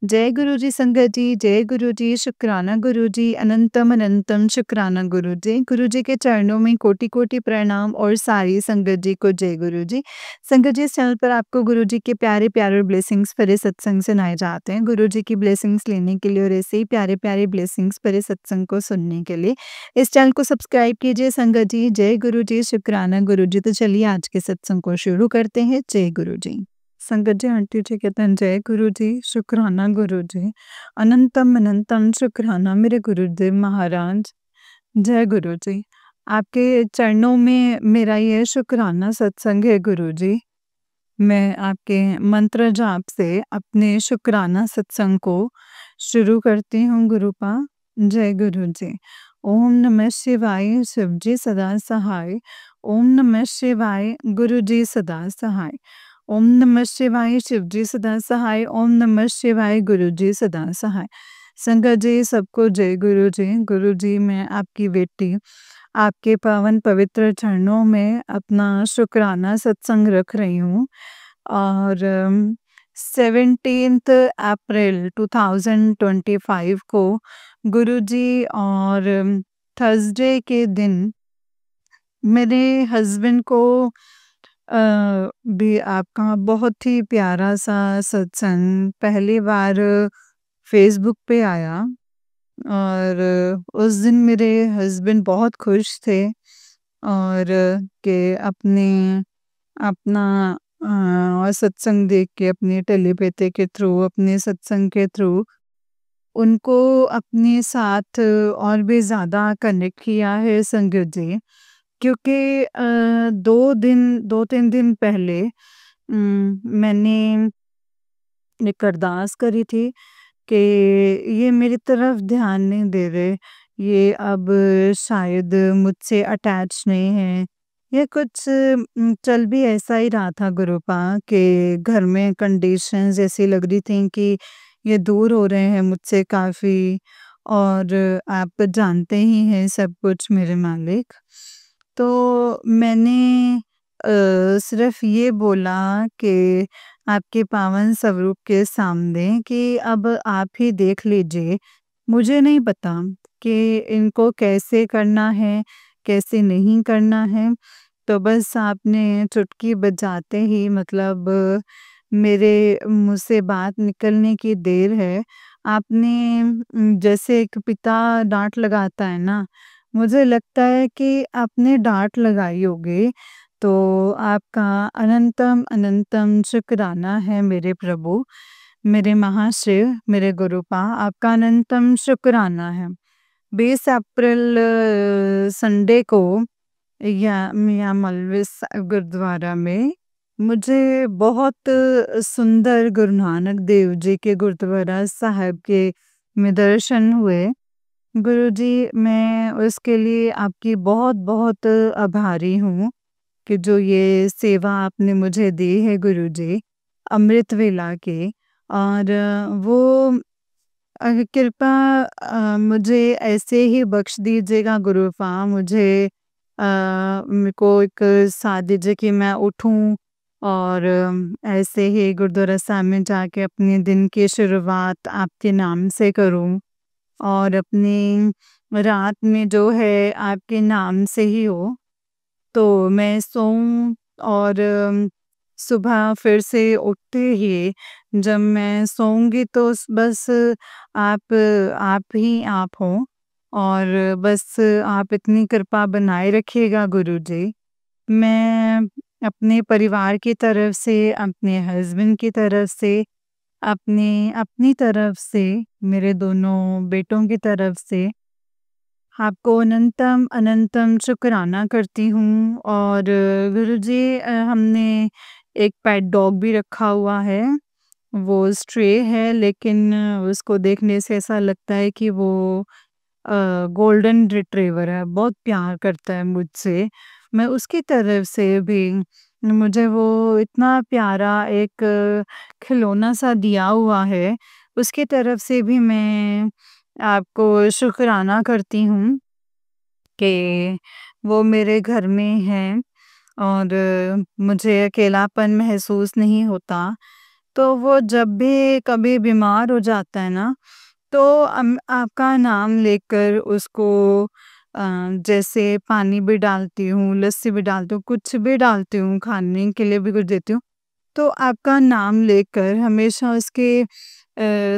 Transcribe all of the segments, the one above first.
जय गुरु जी संगत जी, जय गुरु जी, शुक्राना गुरु जी, अनंतम अनंतम शुक्राना गुरु जी। गुरु जी के चरणों में कोटि-कोटि प्रणाम और सारी संगत जी को जय गुरु जी। संगत जी इस चैनल पर आपको गुरु जी के प्यारे-प्यारे ब्लेसिंग्स भरे सत्संग सुनाए जाते हैं। गुरु जी की ब्लेसिंग्स लेने के लिए और ऐसे ही प्यारे-प्यारे ब्लेसिंग्स भरे सत्संग को सुनने के लिए इस चैनल को सब्सक्राइब कीजिए संगत जी। जय गुरु जी, शुक्राना गुरु जी। तो चलिए आज के सत्संग को शुरू करते हैं। जय गुरु जी। संगत जी आंटी जी कहते हैं जय गुरु जी, शुक्राना गुरु जी, अनंतम अनंतम शुक्राना मेरे गुरुदेव महाराज। जय गुरु जी। आपके चरणों में मेरा ये शुक्राना सत्संग है गुरु जी। मैं आपके मंत्र जाप से अपने शुक्राना सत्संग को शुरू करती हूँ गुरुपा। जय गुरु जी। ओम नमः शिवाय, शिव जी सदा सहाय। ओम नमः शिवाय, गुरु जी सदा सहाय। ओम नमः शिवाय, शिव जी सदा सहाय। ओम नमः शिवाय, गुरु जी सदा सहाय। संगत जी सबको जय गुरु जी। गुरु जी मैं आपकी बेटी आपके पावन पवित्र चरणों में अपना शुक्राना सत्संग रख रही हूँ और 17th अप्रैल 2025 को गुरुजी और थर्सडे के दिन मेरे हस्बैंड को भी आपका बहुत ही प्यारा सा सत्संग पहली बार फेसबुक पे आया और उस दिन मेरे हस्बैंड बहुत खुश थे और कि अपना और सत्संग देख के अपने टेलीपैथी के थ्रू अपने सत्संग के थ्रू उनको अपने साथ और भी ज़्यादा कनेक्ट किया है संगत जी। क्योंकि 2-3 दिन पहले मैंने एक अरदास करी थी कि ये मेरी तरफ ध्यान नहीं दे रहे, ये अब शायद मुझसे अटैच नहीं है। ये कुछ चल भी ऐसा ही रहा था गुरुपा कि घर में कंडीशंस ऐसी लग रही थी कि ये दूर हो रहे हैं मुझसे काफ़ी और आप जानते ही हैं सब कुछ मेरे मालिक। तो मैंने सिर्फ़ ये बोला कि आपके पावन स्वरूप के सामने कि अब आप ही देख लीजिए। मुझे नहीं पता कि इनको कैसे करना है, कैसे नहीं करना है। तो बस आपने चुटकी बजाते ही मतलब मेरे मुँह से बात निकलने की देर है। आपने जैसे एक पिता डाँट लगाता है ना, मुझे लगता है कि आपने डाँट लगाई होगी। तो आपका अनंतम अनंतम शुक्राना है मेरे प्रभु, मेरे महाशिव, मेरे गुरुपा आपका अनंतम शुक्राना है। 20 अप्रैल संडे को या मियाँ मलविस गुरुद्वारा में मुझे बहुत सुंदर गुरु नानक देव जी के गुरुद्वारा साहब के में दर्शन हुए। गुरुजी मैं उसके लिए आपकी बहुत-बहुत आभारी हूँ कि जो ये सेवा आपने मुझे दी है गुरुजी, अमृत वेला की और वो कृपा मुझे ऐसे ही बख्श दीजिएगा गुरुपा मुझे मेरे को एक साथ दीजिए कि मैं उठूँ और ऐसे ही गुरुद्वारा साहब में जाके अपने दिन की शुरुआत आपके नाम से करूँ और अपनी रात में जो है आपके नाम से ही हो। तो मैं सोऊँ और सुबह फिर से उठते ही जब मैं सोऊँगी तो बस आप ही आप हो और बस आप इतनी कृपा बनाए रखिएगा गुरुजी। मैं अपने परिवार की तरफ से, अपने हस्बैंड की तरफ से, अपनी तरफ से, मेरे दोनों बेटों की तरफ से आपको अनंतम अनंतम शुक्राना करती हूँ और गुरुजी हमने एक पेट डॉग भी रखा हुआ है। वो स्ट्रे है लेकिन उसको देखने से ऐसा लगता है कि वो गोल्डन रिट्रीवर है, बहुत प्यार करता है मुझसे। मैं उसकी तरफ से भी मुझे वो इतना प्यारा एक खिलौना-सा दिया हुआ है, उसकी तरफ से भी मैं आपको शुक्राना करती हूँ कि वो मेरे घर में है और मुझे अकेलापन महसूस नहीं होता। तो वो जब भी कभी बीमार हो जाता है ना, तो आपका नाम लेकर उसको अ, जैसे पानी भी डालती हूँ, लस्सी भी डालती हूँ, कुछ भी डालती हूँ, खाने के लिए भी कुछ देती हूँ, तो आपका नाम लेकर हमेशा उसके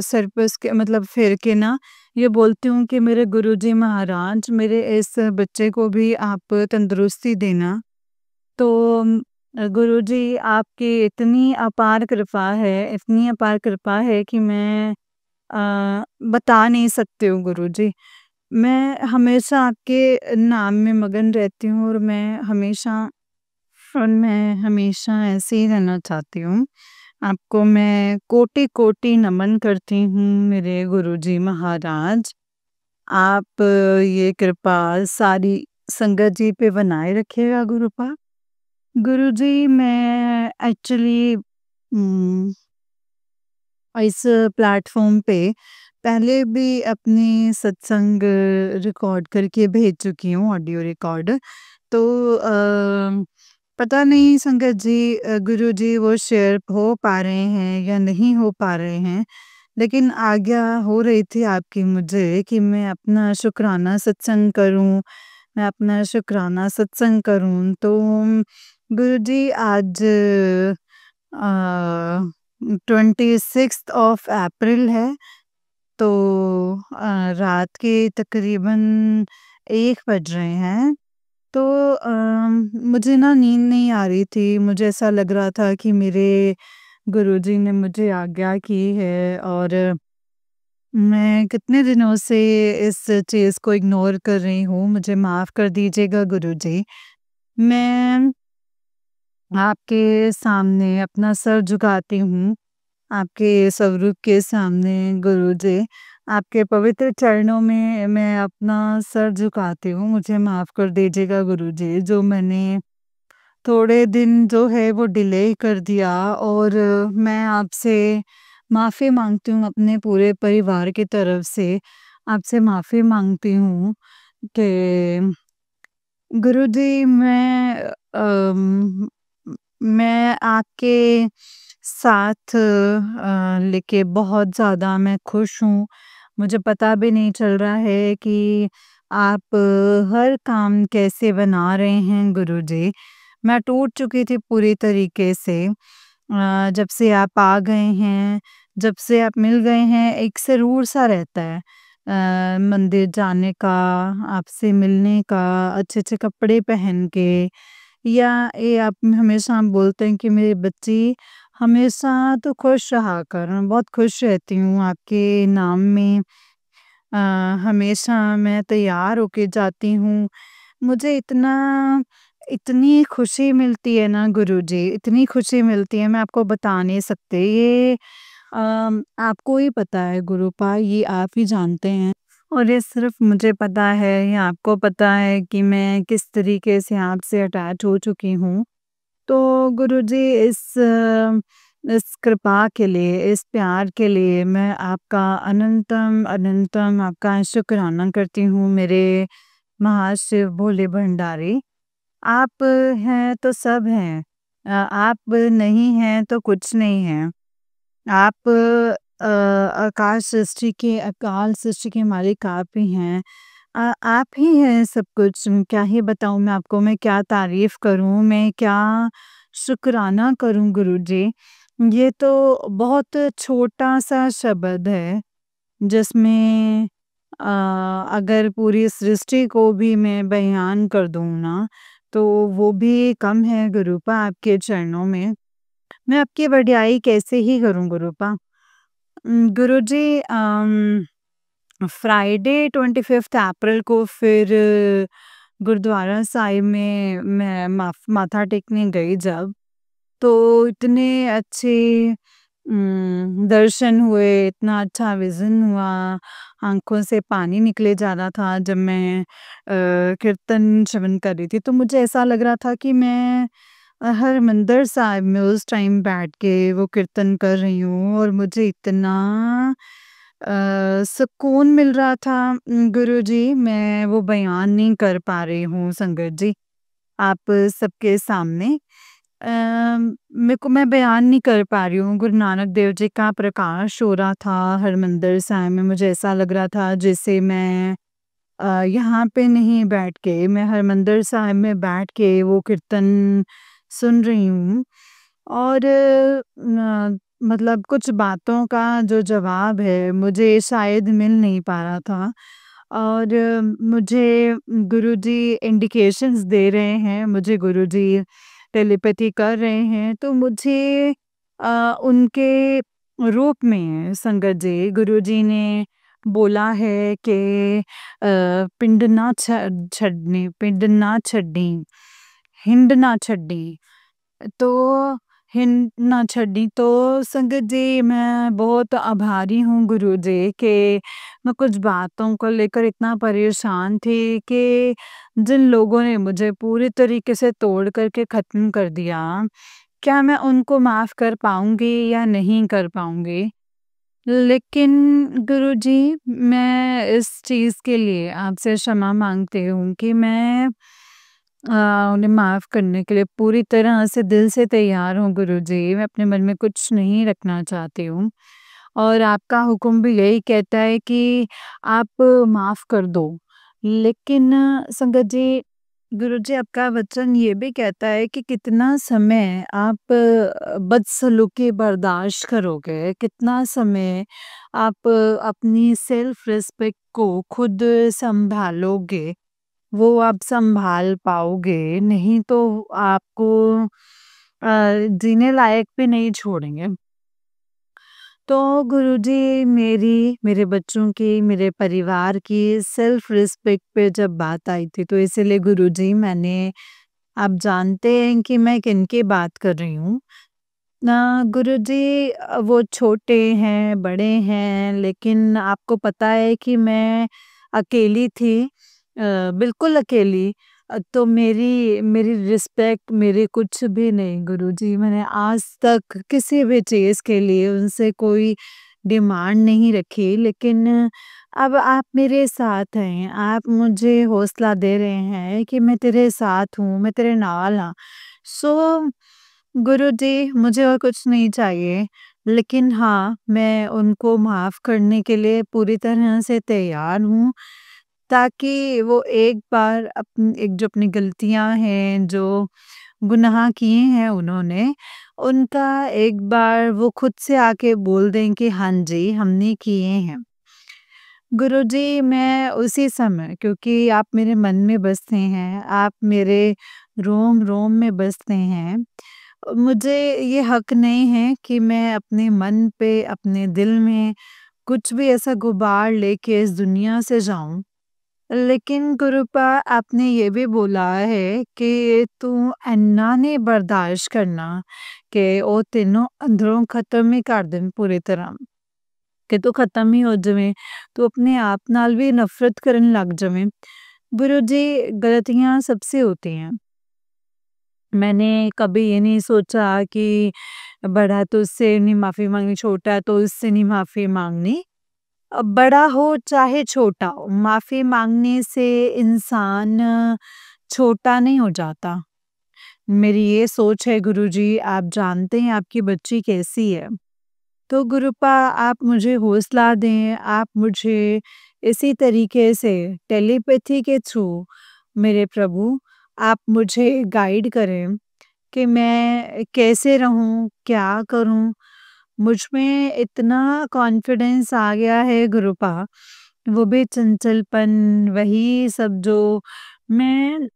सर पे उसके मतलब फेर के ना ये बोलती हूँ कि मेरे गुरुजी महाराज मेरे इस बच्चे को भी आप तंदुरुस्ती देना। तो गुरुजी आपकी इतनी अपार कृपा है, इतनी अपार कृपा है कि मैं बता नहीं सकती हूँ गुरुजी। मैं हमेशा आपके नाम में मगन रहती हूँ और मैं हमेशा ऐसे ही रहना चाहती हूँ। आपको मैं कोटि-कोटि नमन करती हूँ मेरे गुरुजी महाराज। आप ये कृपा सारी संगत जी पे बनाए रखिएगा गुरुपा। गुरुजी मैं एक्चुअली उम, इस प्लेटफ़ॉर्म पे पहले भी अपने सत्संग रिकॉर्ड करके भेज चुकी हूँ ऑडियो रिकॉर्ड। तो पता नहीं संगत जी गुरुजी वो शेयर हो पा रहे हैं या नहीं हो पा रहे हैं। लेकिन आज्ञा हो रही थी आपकी मुझे कि मैं अपना शुक्राना सत्संग करूँ, मैं अपना शुक्राना सत्संग करूँ। तो गुरुजी आज 26th ऑफ अप्रैल है। तो रात के तकरीबन 1 बज रहे हैं। तो मुझे ना नींद नहीं आ रही थी। मुझे ऐसा लग रहा था कि मेरे गुरुजी ने मुझे आज्ञा की है और मैं कितने दिनों से इस चीज़ को इग्नोर कर रही हूँ। मुझे माफ़ कर दीजिएगा गुरुजी। मैं आपके सामने अपना सर झुकाती हूँ, आपके स्वरूप के सामने गुरुजी, आपके पवित्र चरणों में मैं अपना सर झुकाती हूँ। मुझे माफ़ कर दीजिएगा गुरुजी, जो मैंने थोड़े दिन जो है वो डिले कर दिया और मैं आपसे माफ़ी माँगती हूँ अपने पूरे परिवार की तरफ से। आपसे माफ़ी माँगती हूँ कि गुरुजी मैं आपके साथ लेके बहुत ज़्यादा मैं खुश हूँ। मुझे पता भी नहीं चल रहा है कि आप हर काम कैसे बना रहे हैं गुरुजी। मैं टूट चुकी थी पूरी तरीके से। जब से आप आ गए हैं, जब से आप मिल गए हैं, एक सुरूर-सा रहता है। मंदिर जाने का, आपसे मिलने का, अच्छे-अच्छे कपड़े पहन के या ये आप हमेशा बोलते हैं कि मेरी बच्ची हमेशा तो खुश रहा कर। मैं बहुत खुश रहती हूँ आपके नाम में। अ, हमेशा मैं तैयार होके जाती हूँ। मुझे इतनी खुशी मिलती है ना गुरुजी, इतनी खुशी मिलती है मैं आपको बता नहीं सकती। ये आपको ही पता है गुरुपा, ये आप ही जानते हैं। और ये सिर्फ़ मुझे पता है या आपको पता है कि मैं किस तरीके से आपसे अटैच हो चुकी हूँ। तो गुरुजी इस कृपा के लिए, इस प्यार के लिए मैं आपका अनंतम, अनंतम आपका शुक्राना करती हूँ मेरे महाशिव भोले भंडारी। आप हैं तो सब हैं। आप नहीं हैं तो कुछ नहीं है। आप आकाश सृष्टि के अकाल सृष्टि के मालिक आप ही हैं। आप ही हैं सब कुछ। क्या ही बताऊँ मैं आपको, मैं क्या तारीफ़ करूँ, मैं क्या शुक्राना करूँ गुरुजी। ये तो बहुत छोटा-सा शब्द है जिसमें अगर पूरी सृष्टि को भी मैं बयान कर दूँ ना, तो वो भी कम है गुरुपा आपके चरणों में। मैं आपकी वड्याई कैसे ही करूँ गुरुपा? गुरुजी फ्राइडे 25th अप्रैल को फिर गुरुद्वारा साहिब में मैं माथा टेकने गई जब, तो इतने अच्छे दर्शन हुए, इतना अच्छा विज़न हुआ, आँखों से पानी निकले जा रहा था जब मैं कीर्तन श्रवण कर रही थी। तो मुझे ऐसा लग रहा था कि मैं हरमंदिर साहिब में उस टाइम बैठ के वो कीर्तन कर रही हूँ और मुझे इतना सुकून मिल रहा था गुरुजी, मैं वो बयान नहीं कर पा रही हूँ संगत जी, आप सबके सामने। मैं बयान नहीं कर पा रही हूँ। गुरु नानक देव जी का प्रकाश हो रहा था हरिमंदिर साहिब में। मुझे ऐसा लग रहा था जैसे मैं यहाँ पे नहीं बैठ के, मैं हरिमंदिर साहिब में बैठ के वो कीर्तन सुन रही हूँ। और मतलब कुछ बातों का जो जवाब है मुझे शायद मिल नहीं पा रहा था। और मुझे गुरुजी इंडिकेशंस दे रहे हैं, मुझे गुरुजी टेलीपैथी कर रहे हैं, तो मुझे उनके रूप में संगत जी गुरुजी ने बोला है कि पिंड ना छड्डी, हिंड ना छड्डी। तो हिंद ना छड्डी, तो संगत जी मैं बहुत आभारी हूँ गुरु जी के मैं कुछ बातों को लेकर इतना परेशान थी कि जिन लोगों ने मुझे पूरी तरीके से तोड़ करके ख़त्म कर दिया, क्या मैं उनको माफ़ कर पाऊँगी या नहीं कर पाऊँगी? लेकिन गुरुजी मैं इस चीज़ के लिए आपसे क्षमा माँगती हूँ कि मैं उन्हें माफ़ करने के लिए पूरी तरह से दिल से तैयार हूँ गुरुजी। मैं अपने मन में कुछ नहीं रखना चाहती हूँ और आपका हुक्म भी यही कहता है कि आप माफ़ कर दो। लेकिन संगत जी, गुरुजी आपका वचन ये भी कहता है कि कितना समय आप बदसलूकी बर्दाश्त करोगे, कितना समय आप अपनी सेल्फ रिस्पेक्ट को खुद सँभालोगे, वो आप सँभाल पाओगे, नहीं तो आपको जीने लायक भी नहीं छोड़ेंगे। तो गुरुजी मेरे बच्चों की, मेरे परिवार की सेल्फ रिस्पेक्ट पे जब बात आई थी, तो इसीलिए गुरुजी मैंने आप जानते हैं कि मैं किनकी बात कर रही हूँ। ना गुरुजी वो छोटे हैं, बड़े हैं, लेकिन आपको पता है कि मैं अकेली थी, बिल्कुल अकेली। तो मेरी मेरी रिस्पेक्ट मेरी कुछ भी नहीं गुरुजी। मैंने आज तक किसी भी चीज़ के लिए उनसे कोई डिमांड नहीं रखी, लेकिन अब आप मेरे साथ हैं, आप मुझे हौसला दे रहे हैं कि मैं तेरे साथ हूँ, मैं तेरे नाल हाँ। सो गुरुजी मुझे और कुछ नहीं चाहिए, लेकिन हाँ, मैं उनको माफ़ करने के लिए पूरी तरह से तैयार हूँ, ताकि वो एक बार एक जो अपनी गलतियाँ हैं, जो गुनाह किए हैं उन्होंने, उनका एक बार वो खुद से आके बोल दें कि हाँ जी, हमने किए हैं। गुरुजी मैं उसी समय, क्योंकि आप मेरे मन में बसते हैं, आप मेरे रोम-रोम में बसते हैं, मुझे ये हक नहीं है कि मैं अपने मन पे, अपने दिल में कुछ भी ऐसा गुबार लेके इस दुनिया से जाऊँ। लेकिन गुरुपा आपने ये भी बोला है कि तू इन्ना नहीं बर्दाश्त करना कि ਉਹ ਤੈਨੂੰ अंदरों ख़त्म ही कर देन पूरी तरह, कि तू ख़त्म ही हो जावें, तू अपने आप नाल भी नफ़रत करन लग जावें। गुरु जी, गलतियाँ सबसे होती हैं। मैंने कभी ये नहीं सोचा कि बड़ा तो उससे नहीं माफ़ी माँगनी, छोटा है तो उससे नहीं माफ़ी माँगनी। बड़ा हो चाहे छोटा हो, माफ़ी माँगने से इंसान छोटा नहीं हो जाता। मेरी ये सोच है गुरुजी, आप जानते हैं आपकी बच्ची कैसी है। तो गुरुपा आप मुझे हौसला दें, आप मुझे इसी तरीके से टेलीपैथी के थ्रू मेरे प्रभु आप मुझे गाइड करें कि मैं कैसे रहूँ, क्या करूँ? मुझ में इतना कॉन्फिडेंस आ गया है गुरुपा, वो भी चंचलपन, वही सब जो मैं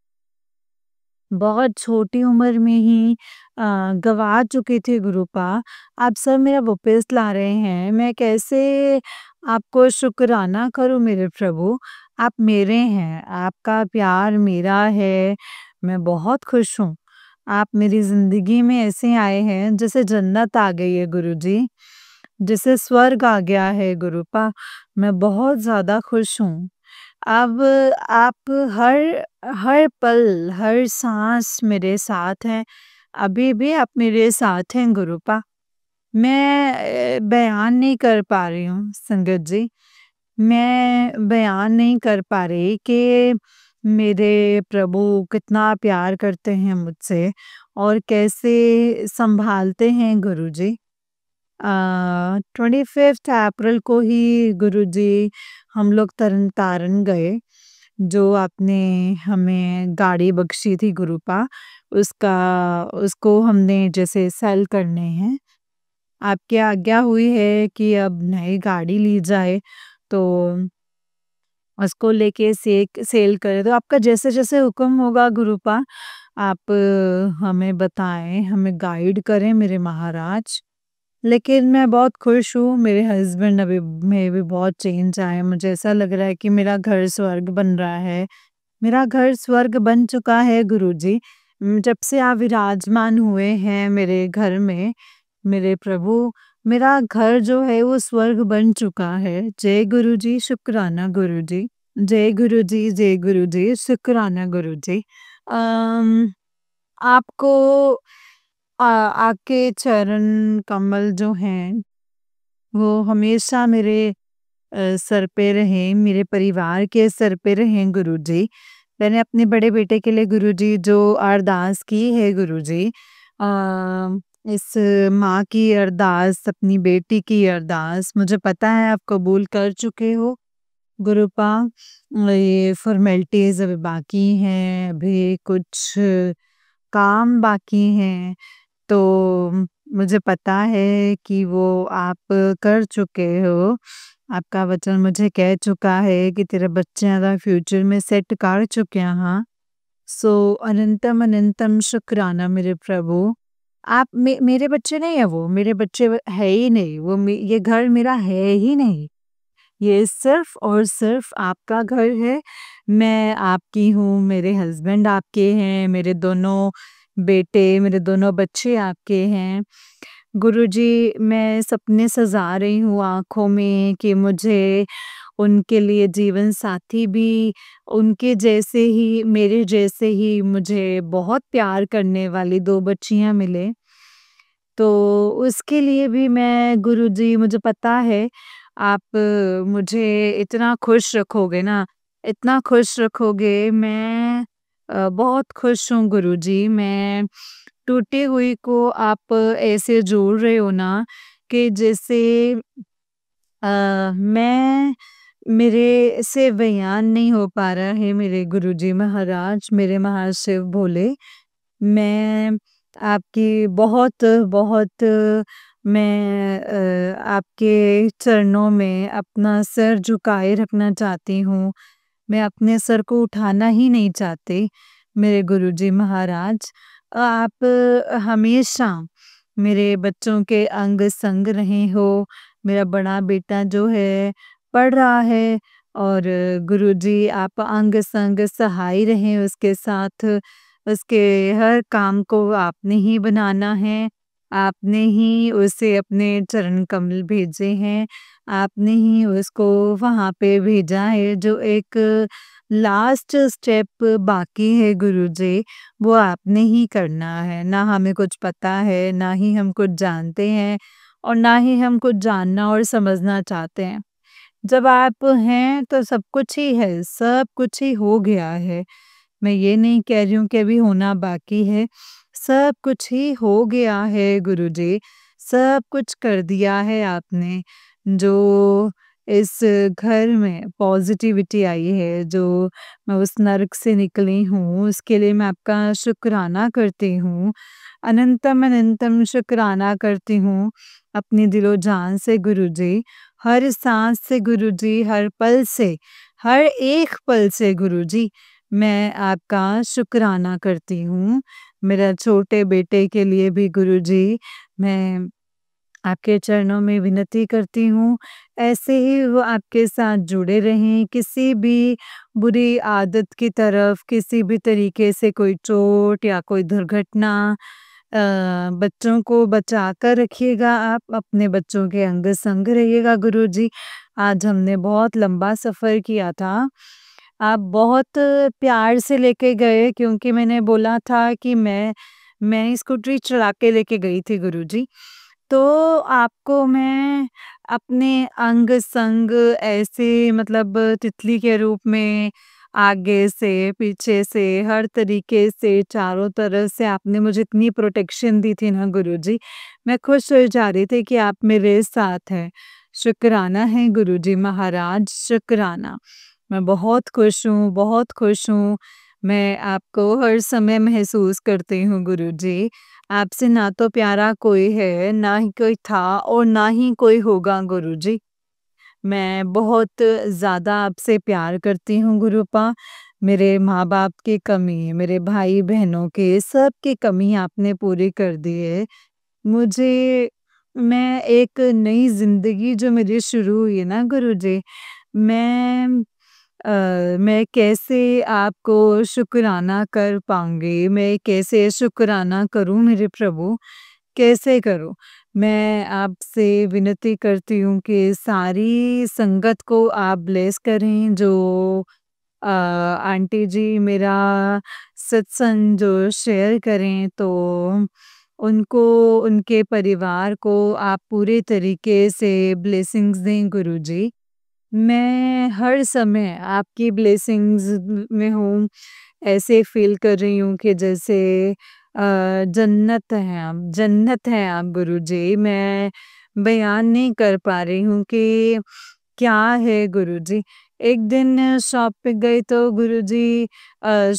बहुत छोटी उम्र में ही गँवा चुकी थी गुरुपा, आप सब मेरा वापस ला रहे हैं। मैं कैसे आपको शुकराना करूँ मेरे प्रभु? आप मेरे हैं, आपका प्यार मेरा है, मैं बहुत खुश हूँ। आप मेरी ज़िंदगी में ऐसे आए हैं जैसे जन्नत आ गई है गुरुजी, जैसे स्वर्ग आ गया है गुरुपा, मैं बहुत ज़्यादा खुश हूँ। अब आप हर हर पल, हर साँस मेरे साथ हैं, अभी भी आप मेरे साथ हैं गुरुपा। मैं बयान नहीं कर पा रही हूँ संगत जी, मैं बयान नहीं कर पा रही कि मेरे प्रभु कितना प्यार करते हैं मुझसे और कैसे सँभालते हैं गुरुजी। 25th अप्रैल को ही गुरुजी हम लोग तरन तारण गए, जो आपने हमें गाड़ी बख्शी थी गुरुपा, उसका उसको हमने जैसे सेल करने हैं। आपकी आज्ञा हुई है कि अब नई गाड़ी ली जाए, तो उसको लेके सेल करें। तो आपका जैसे-जैसे हुक्म होगा गुरुपा, आप हमें बताएँ, हमें गाइड करें मेरे महाराज। लेकिन मैं बहुत खुश हूँ, मेरे हस्बैंड अभी में भी बहुत चेंज आया है, मुझे ऐसा लग रहा है कि मेरा घर स्वर्ग बन रहा है। मेरा घर स्वर्ग बन चुका है गुरुजी। जब से आप विराजमान हुए हैं मेरे घर में, मेरे प्रभु, मेरा घर जो है वो स्वर्ग बन चुका है। जय गुरुजी, शुक्राना गुरुजी। जय गुरुजी, जय गुरुजी, शुक्राना गुरुजी। अम, आपको आपके चरण कमल जो हैं, वो हमेशा मेरे सर पे रहें, मेरे परिवार के सर पे रहें गुरुजी। मैंने अपने बड़े बेटे के लिए गुरुजी जो अरदास की है गुरुजी, इस माँ की अरदास, अपनी बेटी की अरदास मुझे पता है आप कबूल कर चुके हो गुरुपा। ये फ़ॉर्मेलिटीज़ अभी बाकी हैं, अभी कुछ काम बाकी हैं। तो मुझे पता है कि वो आप कर चुके हो। आपका वचन मुझे कह चुका है कि तेरे बच्चे आदा फ्यूचर में सेट कर चुके हैं। हाँ। सो अनंतम अनंतम शुक्राना मेरे प्रभु। आप मेरे बच्चे नहीं है वो, मेरे बच्चे है ही नहीं, वो ये घर मेरा है ही नहीं। ये सिर्फ़ और सिर्फ़ आपका घर है। मैं आपकी हूँ, मेरे हस्बैंड आपके हैं, मेरे दोनों बेटे, मेरे दोनों बच्चे आपके हैं। गुरुजी, मैं सपने सजा रही हूँ आँखों में कि मुझे उनके लिए जीवन साथी भी उनके जैसे ही, मेरे जैसे ही मुझे बहुत प्यार करने वाली 2 बच्चियाँ मिले। तो उसके लिए भी मैं गुरुजी, मुझे पता है आप मुझे इतना खुश रखोगे ना, इतना खुश रखोगे, मैं बहुत खुश हूँ गुरुजी। मैं टूटी हुई को आप ऐसे जोड़ रहे हो ना कि जैसे मैं मेरे से बयान नहीं हो पा रहा है मेरे गुरुजी महाराज, मेरे महाशिव भोले। मैं आपकी बहुत-बहुत मैं आपके चरणों में अपना सर झुकाए रखना चाहती हूँ। मैं अपने सर को उठाना ही नहीं चाहती, मेरे गुरुजी महाराज। आप हमेशा मेरे बच्चों के अंग-संग रहे हो। मेरा बड़ा बेटा जो है पढ़ रहा है और गुरुजी आप अंग-संग सहाय रहें उसके साथ। उसके हर काम को आपने ही बनाना है, आपने ही उसे अपने चरण कमल भेजे हैं, आपने ही उसको वहाँ पे भेजा है जो एक लास्ट स्टेप बाकी है गुरुजी, वो आपने ही करना है। ना हमें कुछ पता है, ना ही हम कुछ जानते हैं और ना ही हम कुछ जानना और समझना चाहते हैं। जब आप हैं तो सब कुछ ही है, सब कुछ ही हो गया है। मैं ये नहीं कह रही हूँ कि अभी होना बाकी है, सब कुछ ही हो गया है गुरुजी, सब कुछ कर दिया है आपने। जो इस घर में पॉज़िटिविटी आई है, जो मैं उस नर्क से निकली हूँ, उसके लिए मैं आपका शुक्राना करती हूँ। अनंतम अनंतम शुक्राना करती हूँ, अपनी दिलो-जान से गुरुजी, हर साँस से गुरुजी, हर पल से, हर एक पल से गुरुजी। मैं आपका शुक्राना करती हूँ। मेरा छोटे बेटे के लिए भी गुरुजी, मैं आपके चरणों में विनती करती हूँ, ऐसे ही वो आपके साथ जुड़े रहें, किसी भी बुरी आदत की तरफ, किसी भी तरीके से कोई चोट या कोई दुर्घटना बच्चों को बचा कर रखिएगा आप, अपने बच्चों के अंग-संग रहिएगा गुरुजी। आज हमने बहुत लंबा सफ़र किया था। आप बहुत प्यार से लेके गए क्योंकि मैंने बोला था कि मैं स्कूटरी चला के लेके गई थी गुरुजी। तो आपको मैं अपने अंग-संग ऐसे मतलब तितली के रूप में आगे से, पीछे से, हर तरीके से, चारों तरफ से आपने मुझे इतनी प्रोटेक्शन दी थी ना गुरुजी, मैं खुश हो जा रही थी कि आप मेरे साथ हैं। शुक्राना है गुरुजी महाराज, शुक्राना। मैं बहुत खुश हूँ, बहुत खुश हूँ। मैं आपको हर समय महसूस करती हूँ गुरुजी। आपसे ना तो प्यारा कोई है, ना ही कोई था और ना ही कोई होगा गुरुजी। मैं बहुत ज़्यादा आपसे प्यार करती हूँ गुरुपा। मेरे माँ-बाप की कमी, मेरे भाई-बहनों के सबकी कमी आपने पूरी कर दी है। मुझे मैं एक नई ज़िंदगी जो मेरी शुरू हुई है ना गुरुजी, मैं मैं कैसे आपको शुक्राना कर पाऊँगी? मैं कैसे शुक्राना करूँ मेरे प्रभु? कैसे करूँ? मैं आपसे विनती करती हूँ कि सारी संगत को आप ब्लेस करें जो आंटी जी मेरा सत्संग जो शेयर करें तो उनको उनके परिवार को आप पूरे तरीके से ब्लेसिंग्स दें गुरुजी। मैं हर समय आपकी ब्लेसिंग्स में हूँ। ऐसे फ़ील कर रही हूँ कि जैसे जन्नत हैं आप गुरुजी। मैं बयान नहीं कर पा रही हूँ कि क्या है गुरुजी। एक दिन शॉप पे गए तो गुरुजी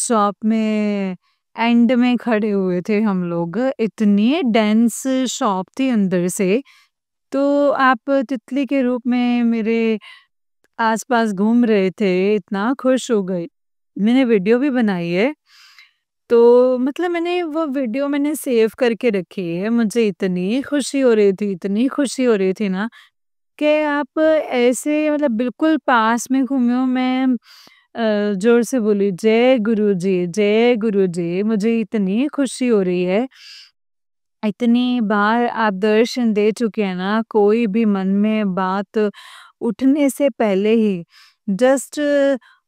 शॉप में एंड में खड़े हुए थे हम लोग। इतनी डेंस शॉप थी अंदर से, तो आप तितली के रूप में मेरे आस-पास घूम रहे थे, इतना खुश हो गई। मैंने वीडियो भी बनाई है, तो मतलब मैंने वो वीडियो सेव करके रखी है। मुझे इतनी खुशी हो रही थी, इतनी खुशी हो रही थी ना कि आप ऐसे मतलब बिल्कुल पास में घूमे हो। मैं ज़ोर से बोली जय गुरुजी, मुझे इतनी खुशी हो रही है। इतनी बार आप दर्शन दे चुके हैं ना, कोई भी मन में बात उठने से पहले ही जस्ट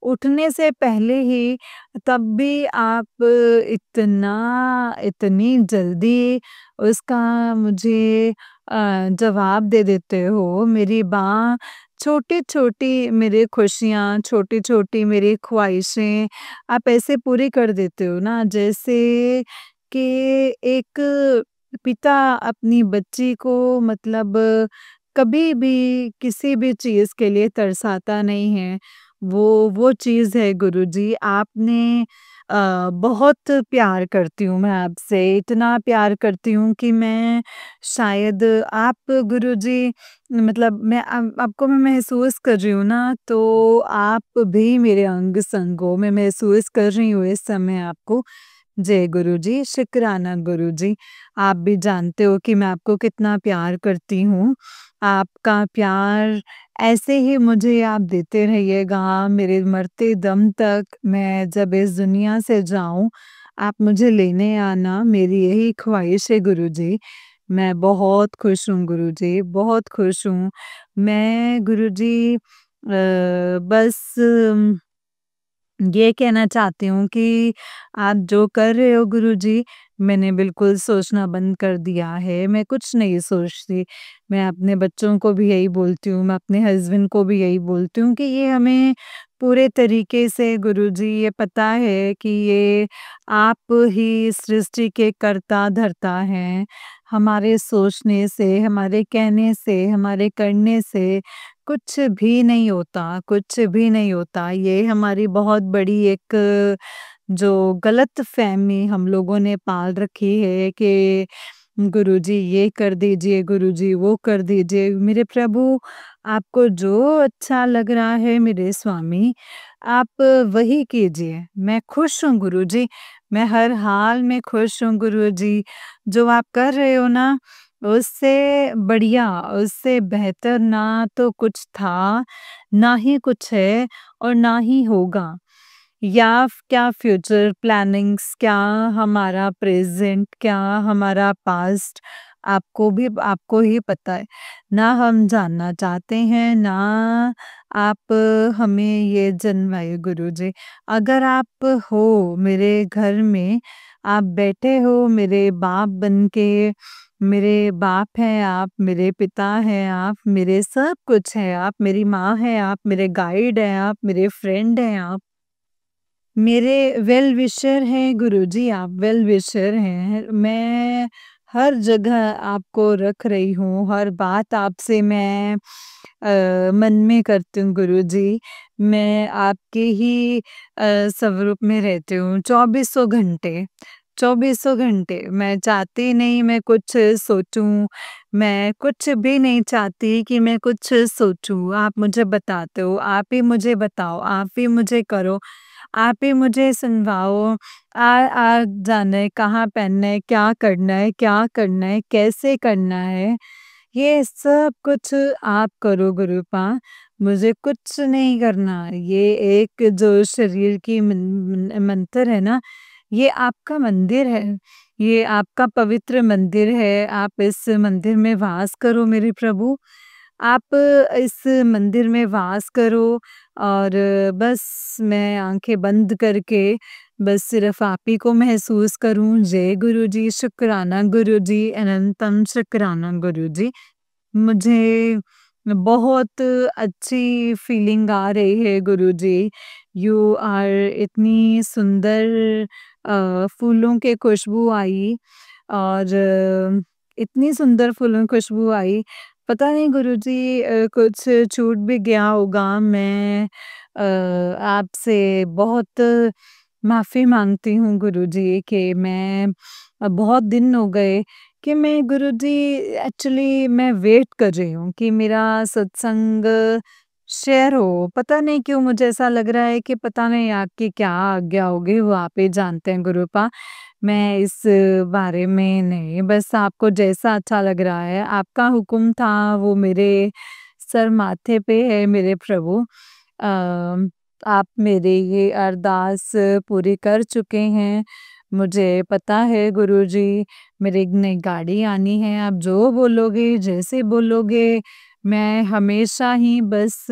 उठने से पहले ही तब भी आप इतनी जल्दी उसका मुझे जवाब दे देते हो। मेरी छोटी-छोटी मेरी खुशियाँ, छोटी-छोटी मेरी ख़्वाहिशें आप ऐसे पूरी कर देते हो ना जैसे कि एक पिता अपनी बच्ची को मतलब कभी भी किसी भी चीज़ के लिए तरसाता नहीं है। वो चीज़ है गुरुजी। आपने बहुत प्यार करती हूँ मैं आपसे, इतना प्यार करती हूँ कि मैं शायद आप गुरुजी मतलब आपको मैं महसूस कर रही हूँ ना, तो आप भी मेरे अंग-संग हो। मैं महसूस कर रही हूँ इस समय आपको। जय गुरुजी, शुक्राना गुरुजी। आप भी जानते हो कि मैं आपको कितना प्यार करती हूँ। आपका प्यार ऐसे ही मुझे आप देते रहिएगा मेरे मरते दम तक। मैं जब इस दुनिया से जाऊँ, आप मुझे लेने आना, मेरी यही ख़्वाहिश है गुरुजी। मैं बहुत खुश हूँ गुरुजी, बहुत खुश हूँ। मैं गुरुजी बस ये कहना चाहती हूँ कि आप जो कर रहे हो गुरुजी, मैंने बिल्कुल सोचना बंद कर दिया है। मैं कुछ नहीं सोचती। मैं अपने बच्चों को भी यही बोलती हूँ, मैं अपने हस्बैंड को भी यही बोलती हूँ कि ये हमें पूरे तरीके से गुरुजी ये पता है कि ये आप ही सृष्टि के कर्ता-धर्ता हैं। हमारे सोचने से, हमारे कहने से, हमारे करने से कुछ भी नहीं होता, कुछ भी नहीं होता। ये हमारी बहुत बड़ी एक जो गलतफ़हमी हम लोगों ने पाल रखी है कि गुरुजी ये कर दीजिए, गुरुजी वो कर दीजिए। मेरे प्रभु आपको जो अच्छा लग रहा है मेरे स्वामी, आप वही कीजिए। मैं खुश हूँ गुरुजी, मैं हर हाल में खुश हूँ गुरुजी। जो आप कर रहे हो ना, उससे बढ़िया, उससे बेहतर ना तो कुछ था, ना ही कुछ है और ना ही होगा। या क्या फ्यूचर प्लानिंग्स, क्या हमारा प्रेज़ेंट, क्या हमारा पास्ट आपको ही पता है। ना हम जानना चाहते हैं, ना आप हमें ये जन्माए गुरुजी। अगर आप हो मेरे घर में, आप बैठे हो मेरे बाप बन के, मेरे बाप हैं आप, मेरे पिता हैं आप, मेरे सब कुछ हैं आप, मेरी माँ हैं आप, मेरे गाइड हैं आप, मेरे फ्रेंड हैं आप। मेरे वेल विशर हैं गुरुजी, आप वेल विशर हैं। मैं हर जगह आपको रख रही हूँ, हर बात आपसे मैं मन में करती हूँ गुरुजी। मैं आपके ही स्वरूप में रहती हूँ चौबीसों घंटे। चौबीसों घंटे मैं चाहती नहीं मैं कुछ सोचूं, मैं कुछ भी नहीं चाहती कि मैं कुछ सोचूं। आप मुझे बताते हो, आप ही मुझे बताओ, आप ही मुझे करो, आप ही मुझे सुनवाओ। जाने कहाँ पहनना है, क्या करना है, क्या करना है, कैसे करना है, ये सब कुछ आप करो गुरुपा। मुझे कुछ नहीं करना। ये एक जो शरीर की मंत्र है ना, ये आपका मंदिर है, ये आपका पवित्र मंदिर है। आप इस मंदिर में वास करो मेरे प्रभु। आप इस मंदिर में वास करो और बस मैं आंखें बंद करके बस सिर्फ आप ही को महसूस करूं। जय गुरु जी, शुक्राना गुरु जी, अनंतम शुक्राना गुरु जी। मुझे बहुत अच्छी फीलिंग आ रही है गुरुजी। यू आर इतनी सुंदर फूलों की खुशबू आई और इतनी सुंदर फूलों की खुशबू आई। पता नहीं गुरुजी कुछ छूट भी गया होगा। मैं आपसे बहुत माफ़ी माँगती हूँ गुरुजी कि मैं बहुत दिन हो गए कि मैं गुरुजी एक्चुअली मैं वेट कर रही हूँ कि मेरा सत्संग शेयर हो। पता नहीं क्यों मुझे ऐसा लग रहा है कि पता नहीं आपकी क्या आज्ञा होगी, वो आप ही जानते हैं गुरुपा। मैं इस बारे में नहीं, बस आपको जैसा अच्छा लग रहा है, आपका हुक्म था वो मेरे सर माथे पे है मेरे प्रभु। अ, आप मेरी ये अरदास पूरी कर चुके हैं। मुझे पता है गुरुजी मेरे एक नई गाड़ी आनी है, आप जो बोलोगे, जैसे बोलोगे, मैं हमेशा ही बस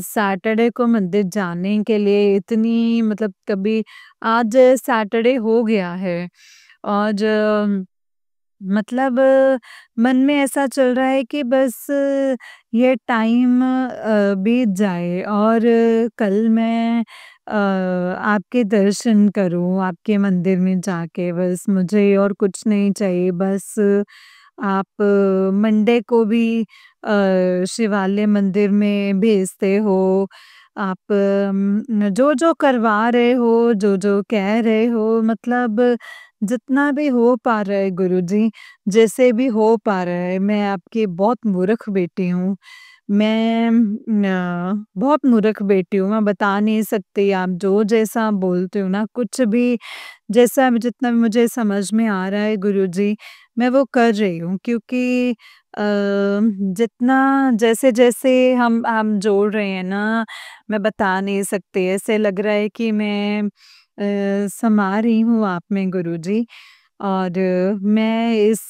सैटरडे को मंदिर जाने के लिए इतनी मतलब कभी आज सैटरडे हो गया है और मतलब मन में ऐसा चल रहा है कि बस ये टाइम बीत जाए और कल मैं आपके दर्शन करूं आपके मंदिर में जाके। बस मुझे और कुछ नहीं चाहिए। बस आप मंडे को भी शिवालय मंदिर में भेजते हो। आप जो करवा रहे हो, जो कह रहे हो, मतलब जितना भी हो पा रहा है गुरुजी, जैसे भी हो पा रहा है, मैं आपकी बहुत मूर्ख बेटी हूँ। मैं बहुत मूर्ख बेटी हूँ, मैं बता नहीं सकती। आप जो जैसा बोलते हो ना, कुछ भी जैसा भी जितना भी मुझे समझ में आ रहा है गुरुजी, मैं वो कर रही हूँ क्योंकि जितना जैसे-जैसे हम जोड़ रहे हैं ना, मैं बता नहीं सकती। ऐसे लग रहा है कि मैं समा रही हूँ आप में गुरुजी और मैं इस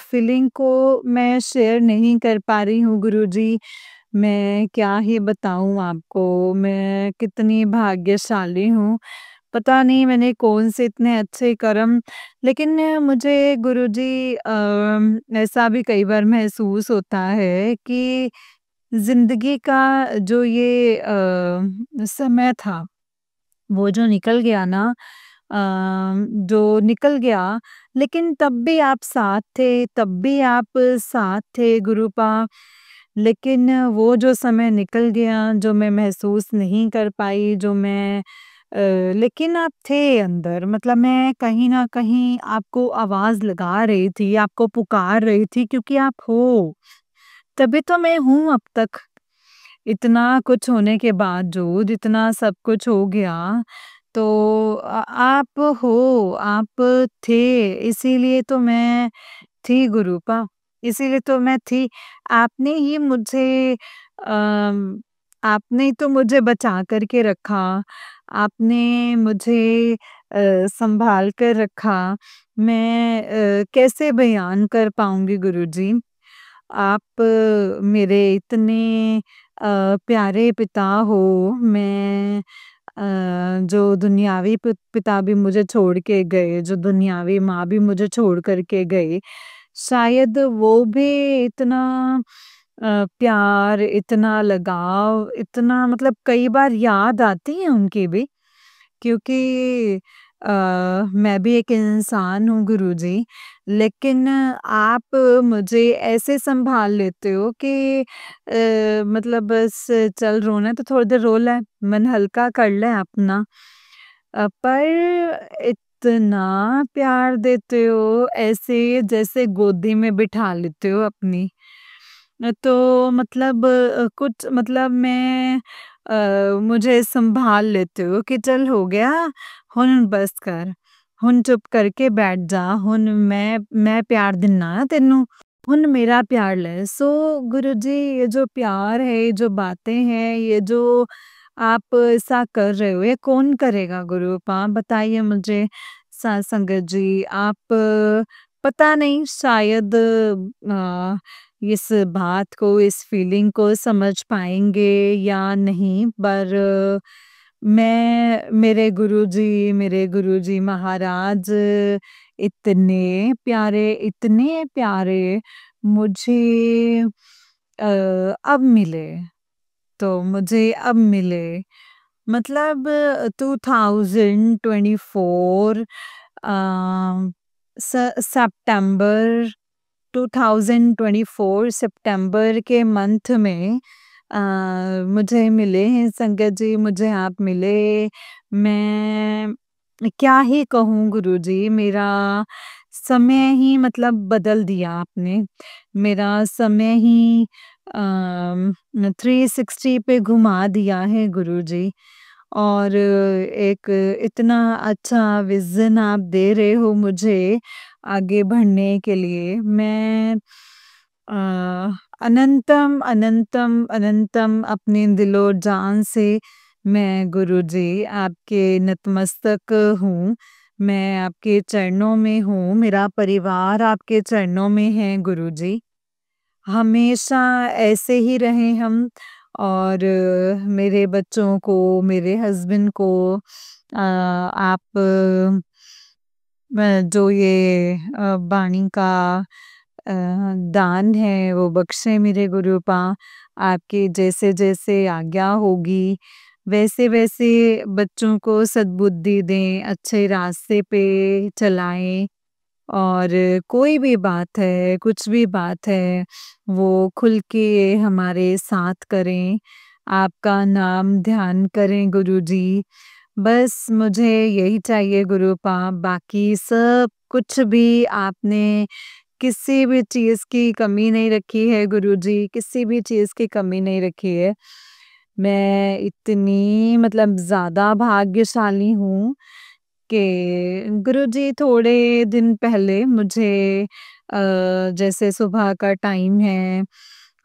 फीलिंग को मैं शेयर नहीं कर पा रही हूँ गुरुजी। मैं क्या ही बताऊँ आपको, मैं कितनी भाग्यशाली हूँ। पता नहीं मैंने कौन से इतने अच्छे कर्म, लेकिन मुझे गुरुजी ऐसा भी कई बार महसूस होता है कि ज़िंदगी का जो ये समय था, वो जो निकल गया ना, अ, जो निकल गया, लेकिन तब भी आप साथ थे, तब भी आप साथ थे गुरुपा। लेकिन वो जो समय निकल गया, जो मैं महसूस नहीं कर पाई, जो मैं लेकिन आप थे अंदर, मतलब मैं कहीं न कहीं आपको आवाज़ लगा रही थी, आपको पुकार रही थी क्योंकि आप हो। तभी तो मैं हूँ अब तक। इतना कुछ होने के बावजूद, इतना सब कुछ हो गया, तो आप हो, आप थे, इसीलिए तो मैं थी गुरूपा, इसीलिए तो मैं थी। आपने ही मुझे आपने ही तो मुझे बचा कर के रखा, आपने मुझे सँभाल कर रखा। मैं कैसे बयान कर पाऊँगी गुरुजी। आप मेरे इतने प्यारे पिता हो। मैं जो दुनियावी पिता भी मुझे छोड़ के गए, जो दुनियावी माँ भी मुझे छोड़ कर के गई, शायद वो भी इतना प्यार, इतना लगाव, इतना मतलब कई बार याद आती है उनकी भी। क्योंकि मैं भी एक इंसान हूँ गुरुजी, लेकिन आप मुझे ऐसे सँभाल लेते हो कि मतलब बस चल रोना है तो थोड़ी देर रो ले, मन हल्का कर ले अपना। पर इतना प्यार देते हो ऐसे जैसे गोदी में बिठा लेते हो अपनी। तो मतलब कुछ मतलब मुझे सँभाल लेते हो कि चल हो गया, हुन बस कर, हुन चुप करके बैठ जा, हुन मैं प्यार दिन्ना ना तेनू, हुन मेरा प्यार ले। सो गुरुजी ये जो प्यार है, ये जो बातें हैं, ये जो आप ऐसा कर रहे हो, ये कौन करेगा गुरुपा बताइए मुझे। सात संगत जी आप पता नहीं शायद इस बात को, इस फीलिंग को समझ पाएँगे या नहीं, पर मेरे गुरुजी महाराज इतने प्यारे मुझे अब मिले। तो मुझे अब मिले मतलब 2024 अ, सितंबर 2024 सितंबर के मंथ में अ, मुझे मिले हैं संगत जी, मुझे आप मिले। मैं क्या ही कहूँ गुरुजी, मेरा समय ही मतलब बदल दिया आपने। मेरा समय ही 360 पे घुमा दिया है गुरुजी। और एक इतना अच्छा विज़न आप दे रहे हो मुझे आगे बढ़ने के लिए। मैं अ, अनंतम, अनंतम, अनंतम अपने दिलो-जान से मैं गुरुजी आपके नतमस्तक हूँ। मैं आपके चरणों में हूँ, मेरा परिवार आपके चरणों में है गुरुजी। हमेशा ऐसे ही रहें हम और मेरे बच्चों को, मेरे हस्बैंड को आप जो ये वाणी का अ, दान है वो बख्शें मेरे गुरुपा। आपकी जैसे-जैसे आज्ञा होगी, वैसे-वैसे बच्चों को सद्बुद्धि दें, अच्छे रास्ते पे चलाएँ। और कोई भी बात है, कुछ भी बात है, वो खुल के हमारे साथ करें, आपका नाम ध्यान करें गुरुजी। बस मुझे यही चाहिए गुरुपा, बाकी सब कुछ भी आपने किसी भी चीज़ की कमी नहीं रखी है गुरुजी, किसी भी चीज़ की कमी नहीं रखी है। मैं इतनी मतलब ज़्यादा भाग्यशाली हूँ कि गुरुजी थोड़े दिन पहले मुझे जैसे सुबह का टाइम है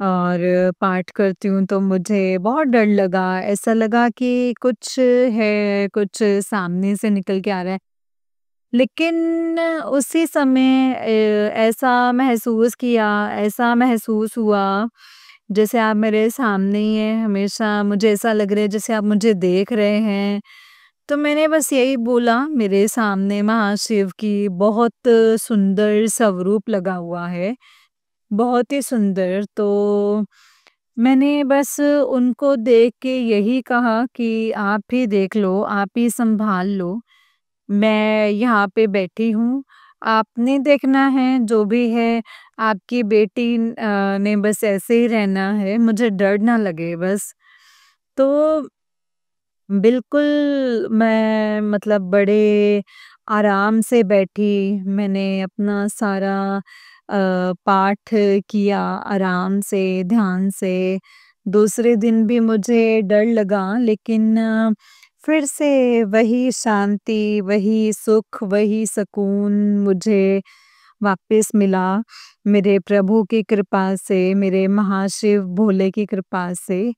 और पाठ करती हूँ तो मुझे बहुत डर लगा। ऐसा लगा कि कुछ है, कुछ सामने से निकल के आ रहा है। लेकिन उसी समय ऐसा महसूस हुआ जैसे आप मेरे सामने ही हैं, हमेशा मुझे ऐसा लग रहा है जैसे आप मुझे देख रहे हैं। तो मैंने बस यही बोला, मेरे सामने महाशिव की बहुत सुंदर स्वरूप लगा हुआ है, बहुत ही सुंदर। तो मैंने बस उनको देख के यही कहा कि आप ही देख लो, आप ही सँभाल लो। मैं यहाँ पे बैठी हूँ, आपने देखना है जो भी है, आपकी बेटी ने बस ऐसे ही रहना है, मुझे डर ना लगे बस। तो बिल्कुल मैं मतलब बड़े आराम से बैठी, मैंने अपना सारा पाठ किया आराम से, ध्यान से। दूसरे दिन भी मुझे डर लगा लेकिन फिर से वही शांति, वही सुख, वही सुकून मुझे वापस मिला मेरे प्रभु की कृपा से, मेरे महाशिव भोले की कृपा से,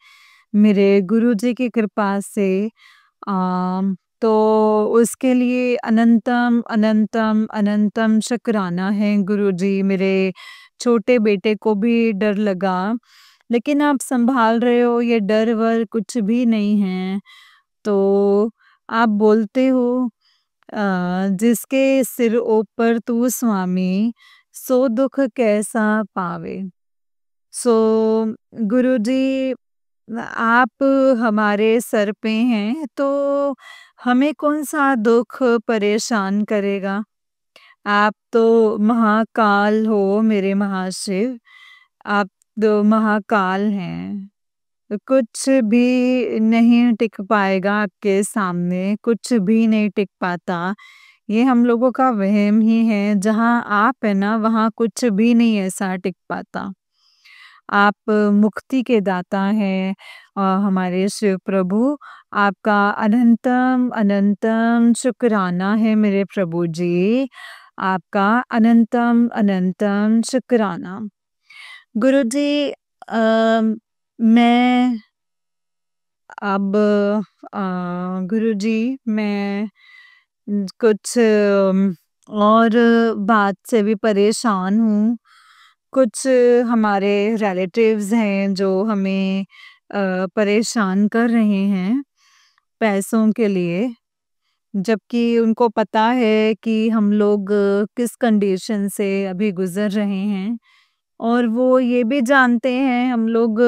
मेरे गुरुजी की कृपा से। तो उसके लिए अनंतम, अनंतम, अनंतम शुक्राना है गुरुजी। मेरे छोटे बेटे को भी डर लगा, लेकिन आप सँभाल रहे हो, ये डर-वर कुछ भी नहीं है। तो आप बोलते हो जिसके सिर ऊपर तू स्वामी, सो दुख कैसा पावे। सो गुरुजी आप हमारे सर पे हैं, तो हमें कौन-सा दुःख परेशान करेगा? आप तो महाकाल हो मेरे महाशिव, आप तो महाकाल हैं। कुछ भी नहीं टिक पाएगा आपके सामने, कुछ भी नहीं टिक पाता। ये हम लोगों का वहम ही है, जहाँ आप हैं ना, वहाँ कुछ भी नहीं ऐसा टिक पाता। आप मुक्ति के दाता हैं हमारे शिव प्रभु, आपका अनंतम अनंतम शुक्राना है मेरे प्रभु जी, आपका अनंतम अनंतम शुक्राना। गुरुजी मैं अब गुरुजी मैं कुछ और बात से भी परेशान हूँ। कुछ हमारे रिलेटिव्स हैं जो हमें परेशान कर रहे हैं पैसों के लिए, जबकि उनको पता है कि हम लोग किस कंडीशन से अभी गुज़र रहे हैं। और वो ये भी जानते हैं हम लोग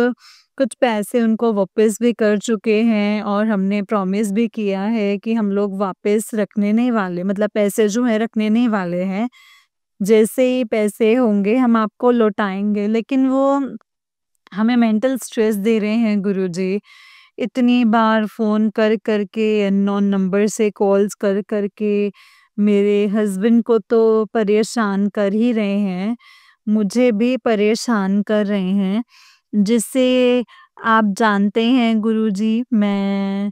कुछ पैसे उनको वापस भी कर चुके हैं और हमने प्रॉमिस भी किया है कि हम लोग वापस रखने नहीं वाले, मतलब पैसे जो है रखने नहीं वाले हैं। जैसे ही पैसे होंगे हम आपको लौटाएँगे, लेकिन वो हमें मेंटल स्ट्रेस दे रहे हैं गुरुजी। इतनी बार फ़ोन कर के अननोन नंबर से कॉल्स कर के मेरे हस्बैंड को तो परेशान कर ही रहे हैं, मुझे भी परेशान कर रहे हैं। जिससे आप जानते हैं गुरुजी मैं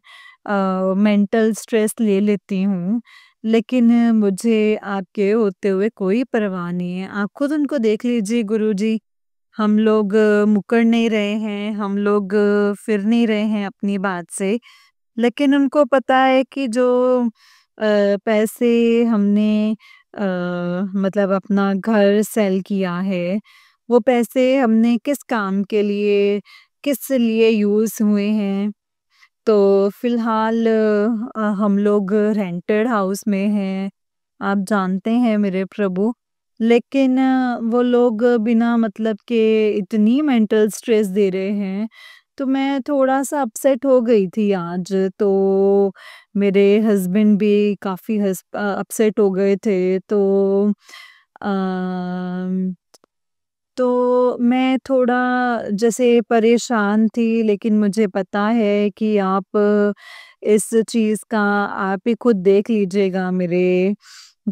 मेंटल स्ट्रेस ले लेती हूँ, लेकिन मुझे आपके होते हुए कोई परवाह नहीं है। आप खुद उनको देख लीजिए गुरुजी, हम लोग मुकर नहीं रहे हैं, हम लोग फिर नहीं रहे हैं अपनी बात से। लेकिन उनको पता है कि जो पैसे हमने मतलब अपना घर सेल किया है, वो पैसे हमने किस काम के लिए, किस लिए यूज़ हुए हैं। तो फ़िलहाल हम लोग रेंटेड हाउस में हैं, आप जानते हैं मेरे प्रभु। लेकिन वो लोग बिना मतलब के इतनी मेंटल स्ट्रेस दे रहे हैं, तो मैं थोड़ा-सा अपसेट हो गई थी आज। तो मेरे हस्बैंड भी काफ़ी अपसेट हो गए थे। अम तो मैं थोड़ा जैसे परेशान थी, लेकिन मुझे पता है कि आप इस चीज़ का आप ही खुद देख लीजिएगा मेरे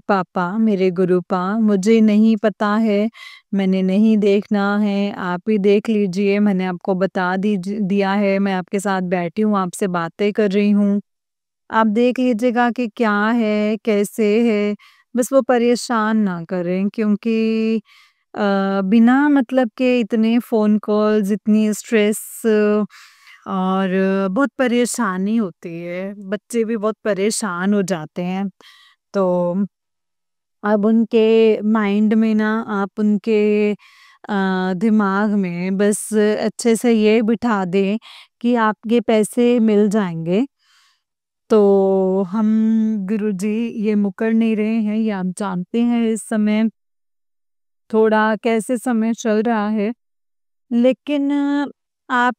पापा, मेरे गुरुपा। मुझे नहीं पता है, मैंने नहीं देखना है, आप ही देख लीजिए। मैंने आपको बता दिया है, मैं आपके साथ बैठी हूँ, आपसे बातें कर रही हूँ। आप देख लीजिएगा कि क्या है, कैसे है, बस वो परेशान ना करें, क्योंकि बिना मतलब के इतने फ़ोन कॉल्स, इतनी स्ट्रेस और बहुत परेशानी होती है, बच्चे भी बहुत परेशान हो जाते हैं। तो अब उनके माइंड में ना आप उनके दिमाग में बस अच्छे से ये बिठा दें कि आपके पैसे मिल जाएँगे। तो हम गुरुजी ये मुकर नहीं रहे हैं, ये आप जानते हैं इस समय थोड़ा कैसे समय चल रहा है। लेकिन आप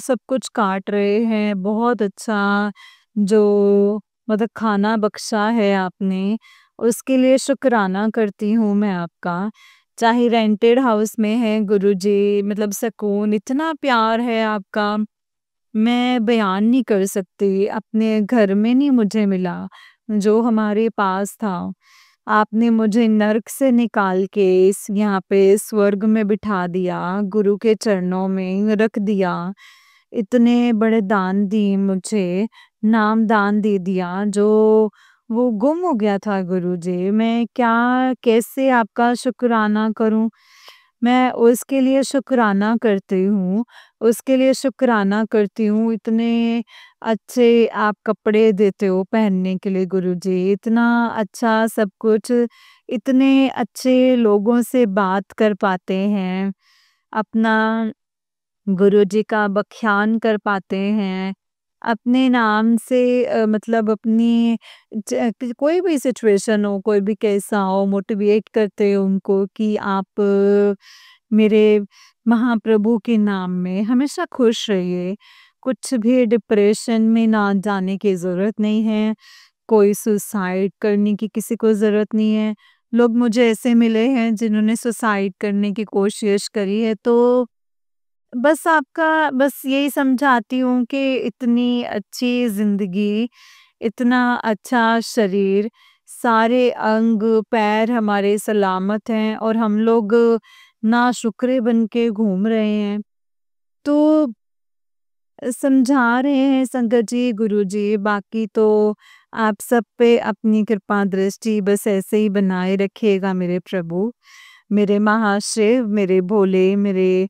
सब कुछ काट रहे हैं, बहुत अच्छा जो मतलब खाना बख्शा है आपने, उसके लिए शुक्राना करती हूँ मैं आपका। चाहे रेंटेड हाउस में है गुरुजी, मतलब सुकून, इतना प्यार है आपका, मैं बयान नहीं कर सकती, अपने घर में नहीं मुझे मिला, जो हमारे पास था। आपने मुझे नर्क से निकाल के इस यहाँ पे स्वर्ग में बिठा दिया, गुरु के चरणों में रख दिया। इतने बड़े दान दिए मुझे, नाम दान दे दिया जो वो गुम हो गया था गुरुजी। मैं क्या कैसे आपका शुक्राना करूँ? मैं उसके लिए शुक्राना करती हूँ, उसके लिए शुक्राना करती हूँ, इतने अच्छे आप कपड़े देते हो पहनने के लिए गुरुजी, इतना अच्छा सब कुछ, इतने अच्छे लोगों से बात कर पाते हैं, अपना गुरुजी का बख्यान कर पाते हैं, अपने नाम से मतलब अपनी कोई भी सिचुएशन हो, कोई भी कैसा हो, मोटिवेट करते हो उनको कि आप मेरे महाप्रभु के नाम में हमेशा खुश रहिए। कुछ भी डिप्रेशन में ना जाने की ज़रूरत नहीं है, कोई सुसाइड करने की किसी को ज़रूरत नहीं है। लोग मुझे ऐसे मिले हैं जिन्होंने सुसाइड करने की कोशिश करी है, तो बस यही समझाती हूँ कि इतनी अच्छी ज़िंदगी, इतना अच्छा शरीर, सारे अंग पैर हमारे सलामत हैं और हम लोग नाशुक्रे बन के घूम रहे हैं। तो समझा रहे हैं संगत जी, गुरुजी, बाकी तो आप सब पे अपनी कृपा दृष्टि बस ऐसे ही बनाए रखिएगा मेरे प्रभु, मेरे महाशिव, मेरे भोले, मेरे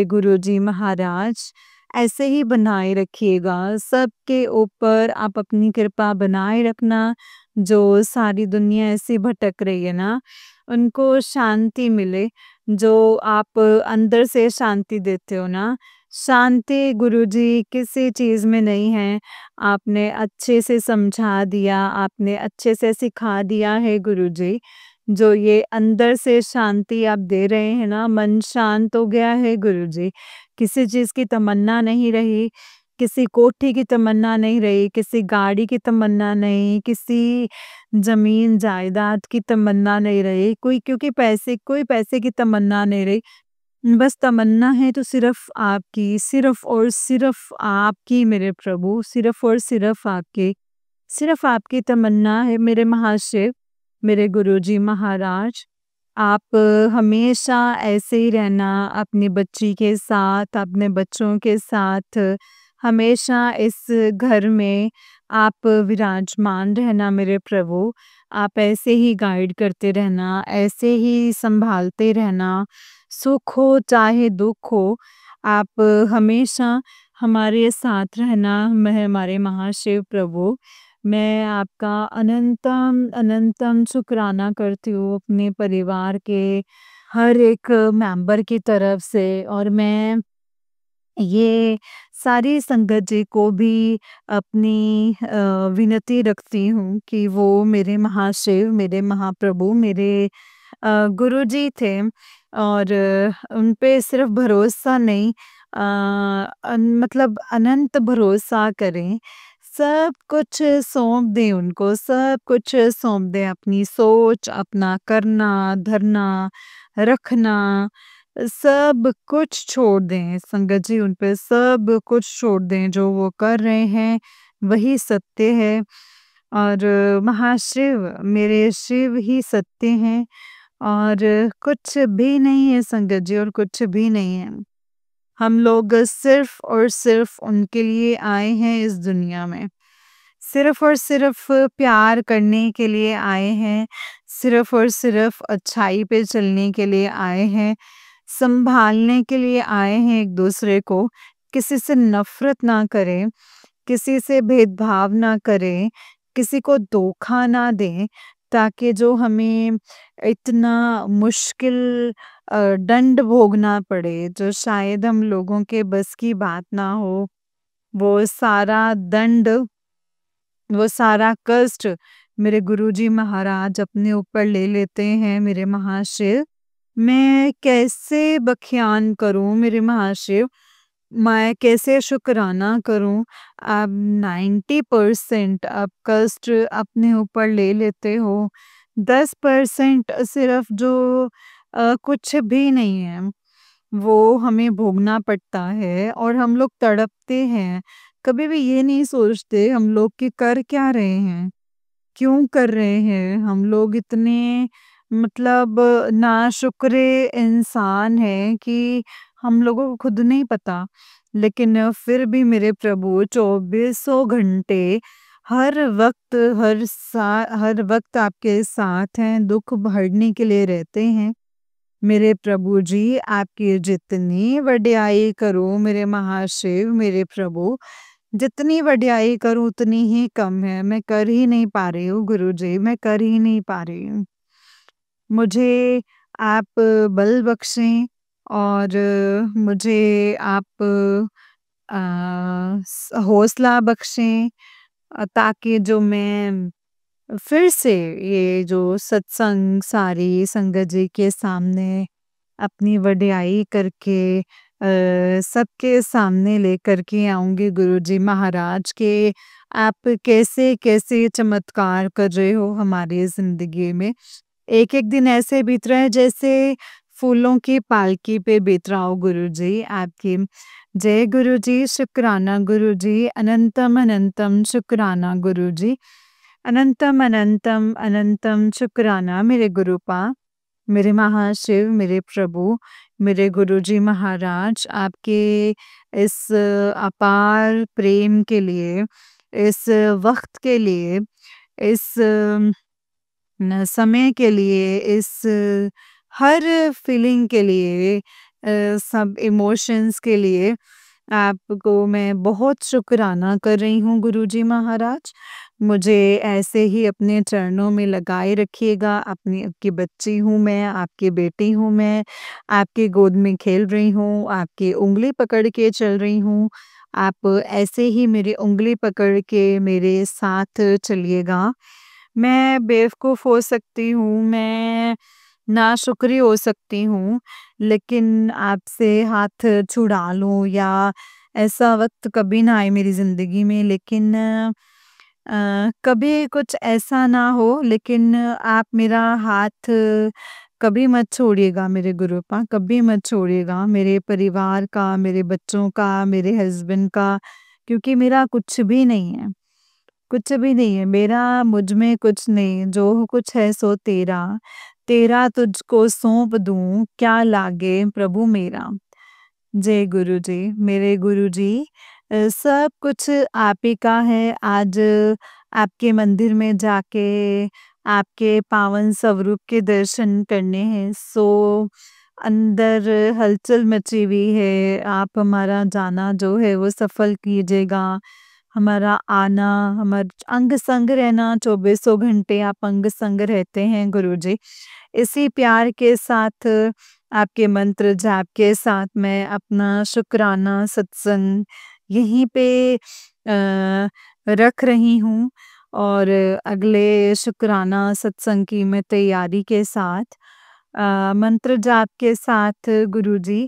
गुरुजी महाराज, ऐसे ही बनाए रखिएगा। सबके ऊपर आप अपनी कृपा बनाए रखना, जो सारी दुनिया ऐसे भटक रही है ना, उनको शांति मिले, जो आप अंदर से शांति देते हो ना, शांति गुरुजी किसी चीज़ में नहीं है। आपने अच्छे से समझा दिया, आपने अच्छे से सिखा दिया है गुरुजी। जो ये अंदर से शांति आप दे रहे हैं ना, मन शांत हो गया है गुरुजी। किसी चीज़ की तमन्ना नहीं रही, किसी कोठी की तमन्ना नहीं रही, किसी गाड़ी की तमन्ना नहीं, किसी ज़मीन जायदाद की तमन्ना नहीं रही, कोई पैसे की तमन्ना नहीं रही। बस तमन्ना है तो सिर्फ़ और सिर्फ़ आपकी मेरे प्रभु, सिर्फ़ और सिर्फ़ आपकी। सिर्फ़ आपकी तमन्ना है मेरे महाशिव, मेरे गुरुजी महाराज। आप हमेशा ऐसे ही रहना अपनी बच्ची के साथ, अपने बच्चों के साथ, हमेशा इस घर में आप विराजमान रहना मेरे प्रभु। आप ऐसे ही गाइड करते रहना, ऐसे ही सँभालते रहना, सुख हो चाहे दुःख हो, आप हमेशा हमारे साथ रहना हमारे महाशिव प्रभु। मैं आपका अनंतम अनंतम शुक्राना करती हूँ अपने परिवार के हर एक मेंबर की तरफ से, और मैं ये सारी संगत जी को भी अपनी विनती रखती हूँ कि वो मेरे महाशिव, मेरे महाप्रभु, मेरे गुरुजी थे, और उन पे सिर्फ भरोसा नहीं, मतलब अनंत भरोसा करें। सब कुछ सौंप दें उनको, सब कुछ सौंप दें, अपनी सोच, अपना करना, धरना, रखना, सब कुछ छोड़ दें संगत जी, उन पे सब कुछ छोड़ दें। जो वो कर रहे हैं वही सत्य है, और महाशिव मेरे शिव ही सत्य हैं, और कुछ भी नहीं है संगत जी, और कुछ भी नहीं है। हम लोग सिर्फ और सिर्फ उनके लिए आए हैं इस दुनिया में। सिर्फ और सिर्फ प्यार करने के लिए आए हैं, सिर्फ और सिर्फ अच्छाई पे चलने के लिए आए हैं, संभालने के लिए आए हैं एक दूसरे को। किसी से नफ़रत ना करें, किसी से भेदभाव ना करें, किसी को धोखा ना दें, ताकि जो हमें इतना मुश्किल दंड भोगना पड़े, जो शायद हम लोगों के बस की बात ना हो, वो सारा दंड, वो सारा कष्ट मेरे गुरुजी महाराज अपने ऊपर ले लेते हैं मेरे महाशिव। मैं कैसे बख्यान करूँ मेरे महाशिव, मैं कैसे शुक्राना करूँ। आप 90% आप कष्ट अपने ऊपर ले लेते हो, 10% सिर्फ जो कुछ भी नहीं है, वो हमें भोगना पड़ता है और हम लोग तड़पते हैं। कभी भी ये नहीं सोचते हम लोग कि कर क्या रहे हैं? क्यों कर रहे हैं? हम लोग इतने मतलब नाशुक्रे इंसान हैं कि हम लोगों को खुद नहीं पता। लेकिन फिर भी मेरे प्रभु चौबीसों घंटे हर वक़्त आपके साथ हैं, दुःख भरने के लिए रहते हैं। मेरे प्रभु जी, आपकी जितनी वड्याई करूँ मेरे महाशिव, मेरे प्रभु, जितनी वड्याई करूँ उतनी ही कम है। मैं कर ही नहीं पा रही हूँ गुरुजी, मैं कर ही नहीं पा रही हूँ। मुझे आप बल बख्शें, और मुझे आप हौसला बख्शें, ताकि जो मैं फिर से ये जो सत्संग सारी संगत जी के सामने अपनी वडियाई करके सबके सामने लेकर के आऊँगी गुरुजी महाराज के आप कैसे-कैसे चमत्कार कर रहे हो हमारी ज़िंदगी में। एक-एक दिन ऐसे बीत रहा है जैसे फूलों की पालकी पे बीत रहा हो गुरुजी आपकी। जय गुरुजी, शुक्राना गुरुजी, अनंतम अनंतम शुक्राना गुरुजी। अनंतम अनंतम अनंतम शुक्राना मेरे गुरुपा, मेरे महाशिव, मेरे प्रभु, मेरे गुरुजी महाराज आपके इस अपार प्रेम के लिए, इस वक़्त के लिए, इस समय के लिए, इस हर फीलिंग के लिए, सब इमोशंस के लिए आपको मैं बहुत शुक्राना कर रही हूँ गुरुजी महाराज। मुझे ऐसे ही अपने चरणों में लगाए रखिएगा। अपनी आपकी बच्ची हूँ मैं, आपकी बेटी हूँ मैं, आपकी गोद में खेल रही हूँ, आपकी उँगली पकड़ के चल रही हूँ। आप ऐसे ही मेरी उँगली पकड़ के मेरे साथ चलिएगा। मैं बेवकूफ़ हो सकती हूँ, मैं नाशुक्री हो सकती हूँ, लेकिन आपसे हाथ छुड़ा लूँ या ऐसा वक़्त कभी ना आए मेरी ज़िंदगी में, लेकिन कभी कुछ ऐसा ना हो, लेकिन आप मेरा हाथ कभी मत छोड़िएगा मेरे गुरुपा, कभी मत छोड़िएगा मेरे परिवार का, मेरे बच्चों का, मेरे हस्बैंड का, क्योंकि मेरा कुछ भी नहीं है। कुछ भी नहीं है, मेरा मुझ में कुछ नहीं, जो कुछ है सो तेरा, तेरा तुझको सौंप दूँ, क्या लागे प्रभु मेरा। जय गुरुजी, मेरे गुरुजी सब कुछ आप ही का है। आज आपके मंदिर में जाके आपके पावन स्वरूप के दर्शन करने हैं, सो अंदर हलचल मची हुई है। आप हमारा जाना जो है वो सफल कीजिएगा। हमारा आना, हमार अंग-संग रहना, चौबीसों घंटे आप अंग-संग रहते हैं गुरुजी। इसी प्यार के साथ आपके मंत्र जाप के साथ मैं अपना शुक्राना सत्संग यहीं पे रख रही हूँ और अगले शुक्राना सत्संग की मैं तैयारी के साथ मंत्र जाप के साथ गुरुजी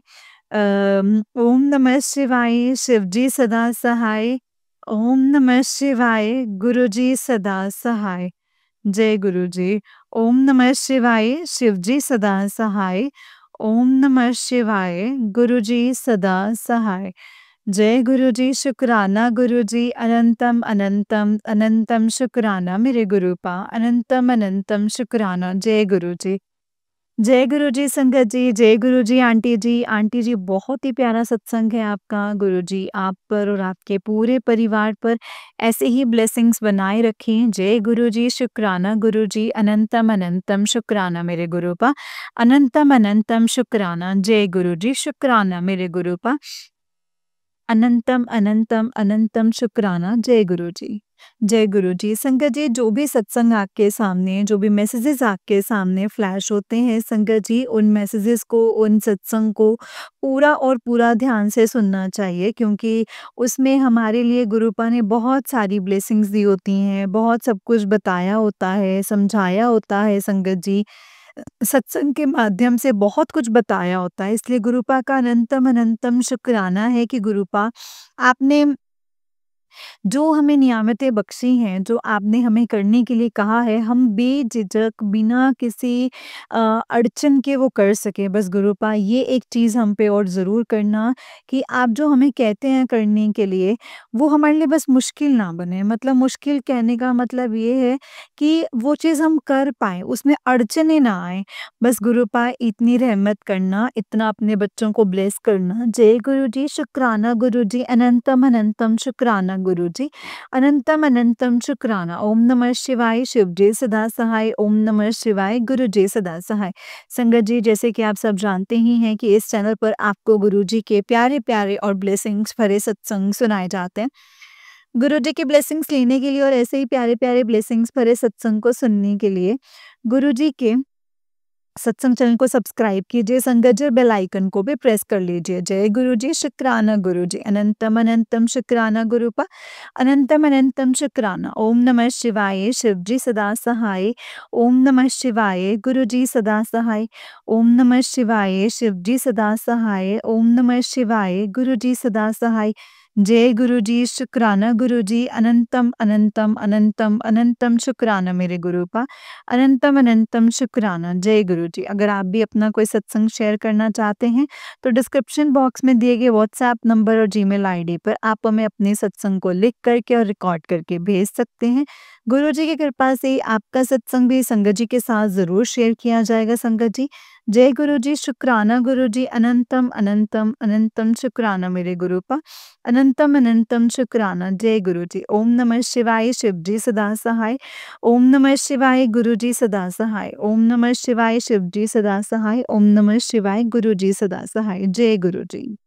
ओम नमः शिवाय शिवजी सदा सहाय। ओम नमः शिवाय गुरुजी सदा सहाय। जय गुरुजी। ओम नमः शिवाय शिवजी सदा सहाय। ओम नमः शिवाय गुरुजी सदा सहाय। जय गुरुजी शुक्राना गुरुजी अनंतम अनंतम अनंतम शुक्राना मेरे गुरुपा अनंतम अनंतम शुक्राना। जय गुरुजी। जय गुरुजी संगत जी, जय गुरुजी आंटी जी। आंटी जी बहुत ही प्यारा सत्संग है आपका। गुरुजी आप पर और आपके पूरे परिवार पर ऐसे ही ब्लेसिंग्स बनाए रखें। जय गुरुजी, शुक्राना गुरुजी, अनंतम अनंतम शुक्राना मेरे गुरुपा, अनंतम अनंतम शुक्राना। जय गुरुजी, शुक्राना मेरे गुरुपा, अनंतम अनंतम अनंतम शुक्राना। जय गुरुजी। जय गुरुजी। संगत जी जो भी सत्संग आपके सामने, जो भी मैसेजेस आपके सामने फ्लैश होते हैं संगत जी, उन मैसेजेस को, उन सत्संग को पूरा और पूरा ध्यान से सुनना चाहिए, क्योंकि उसमें हमारे लिए गुरुपा ने बहुत सारी ब्लेसिंग्स दी होती हैं, बहुत सब कुछ बताया होता है, समझाया होता है संगत जी। सत्संग के माध्यम से बहुत कुछ बताया होता है, इसलिए गुरुपा का अनंतम अनंतम शुक्राना है कि गुरुपा आपने जो हमें नियामतें बख्शी हैं, जो आपने हमें करने के लिए कहा है, हम बेझिझक बिना किसी अड़चन के वो कर सकें। बस गुरुपा ये एक चीज़ हम पे और ज़रूर करना कि आप जो हमें कहते हैं करने के लिए, वो हमारे लिए बस मुश्किल ना बने। मतलब मुश्किल कहने का मतलब ये है कि वो चीज़ हम कर पाएँ, उसमें अड़चनें ना आएँ। बस गुरुपा इतनी रहमत करना, इतना अपने बच्चों को ब्लेस करना। जय गुरुजी, शुक्राना गुरुजी, अनंतम अनंतम शुक्राना गुरुजी, अनंतम अनंतम शुक्राना। ओम नमः शिवाय शिवजी सदा सहाय। ओम नमः शिवाय गुरुजी सदा सहाय। संगत जी जैसे कि आप सब जानते ही हैं कि इस चैनल पर आपको गुरुजी के प्यारे-प्यारे और ब्लेसिंग्स भरे सत्संग सुनाए जाते हैं। गुरुजी की ब्लेसिंग्स लेने के लिए और ऐसे ही प्यारे-प्यारे ब्लेसिंग्स भरे सत्संग को सुनने के लिए गुरुजी के सत्संग चैनल को सब्सक्राइब कीजिए संगत जी, बेल आइकन को भी प्रेस कर लीजिए। जय गुरु जी, शुक्राना गुरु जी, अनंतम अनंतम शुक्राना गुरुपा, अनंतम अनंतम शुक्राना। ओम नमः शिवाय, शिव जी सदा सहाय। ओम नमः शिवाय, गुरु जी सदा सहाय। ओम नमः शिवाय, शिव जी सदा सहाय। ओम नमः शिवाय, गुरु जी सदा सहाय। जय गुरु जी, शुक्राना गुरु जी, अनंतम अनंतम अनंतम अनंतम शुक्राना मेरे गुरुपा, अनंतम अनंतम शुक्राना। जय गुरु जी। अगर आप भी अपना कोई सत्संग शेयर करना चाहते हैं तो डिस्क्रिप्शन बॉक्स में दिए गए व्हाट्सएप नंबर और जीमेल आईडी पर आप हमें अपने सत्संग को लिख करके और रिकॉर्ड करके भेज सकते हैं। गुरु जी की कृपा से आपका सत्संग भी संगत जी के साथ ज़रूर शेयर किया जाएगा संगत जी। जय गुरु जी, शुक्राना गुरु जी, अनंतम अनंतम अनंतम शुक्राना मेरे गुरुपा, अनंतम अनंतम शुक्राना। जय गुरु जी। ओम नमः शिवाय, शिव जी सदा सहाय। ओम नमः शिवाय, गुरु जी सदा सहाय। ओम नमः शिवाय, शिव जी सदा सहाय। ओम नमः शिवाय, गुरु जी सदा सहाय। जय गुरु जी।